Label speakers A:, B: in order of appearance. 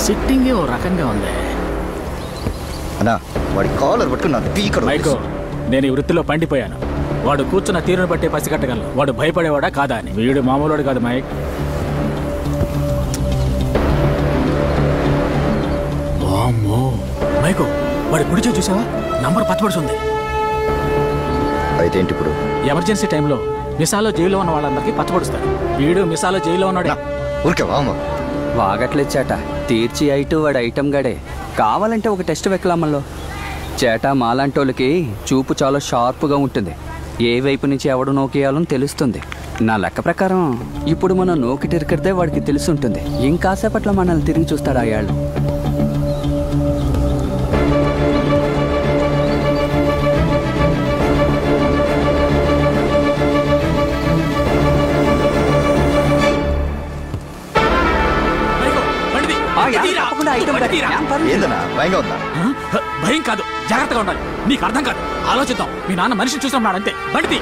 A: సిట్టింగే ఓ రకంగా ఉంది.
B: అన్నా వాడి కాలర్ పట్టుకున్నాను పీకడు.
A: మైకో, నేను ఈ వృత్తిలో పండిపోయాను. వాడు కూర్చున్న తీరును బట్టే పసిగట్టగలను వాడు భయపడేవాడా కాదా అని. వీడు మామూలువాడు కాదు మైక్. వామ్మో మైకో, వాడి కుడిచే చూసావా? నంబర్ పచ్చబడి ఉంది.
B: అయితే ఏంటి ఇప్పుడు?
A: ఎమర్జెన్సీ టైంలో మిసాలో జైల్లో ఉన్న వాళ్ళందరికీ పచ్చబడుస్తారు. వీడు మిసాలో జైల్లో ఉన్నాడు.
B: ఊరికే వామ
C: వాగట్లేదు తీర్చి ఐటు వాడు ఐటమ్ గడే. కావాలంటే ఒక టెస్ట్ వెక్కలమ్మల్లో. చేటా మాలాంటోళ్ళకి చూపు చాలా షార్ప్గా ఉంటుంది. ఏ వైపు నుంచి ఎవడు నోకేయాలని తెలుస్తుంది. నా లెక్క ప్రకారం ఇప్పుడు మనం నోకిటిరికడితే వాడికి తెలుసుంటుంది. ఇంకాసేపట్లో మనల్ని తిరిగి చూస్తాడు ఆయాళ్ళు.
A: భయం కాదు, జాగ్రత్తగా ఉండాలి. నీకు అర్థం కాదు. ఆలోచిద్దాం. మీ నాన్న మనిషిని చూసినాడు అంతే. బండిది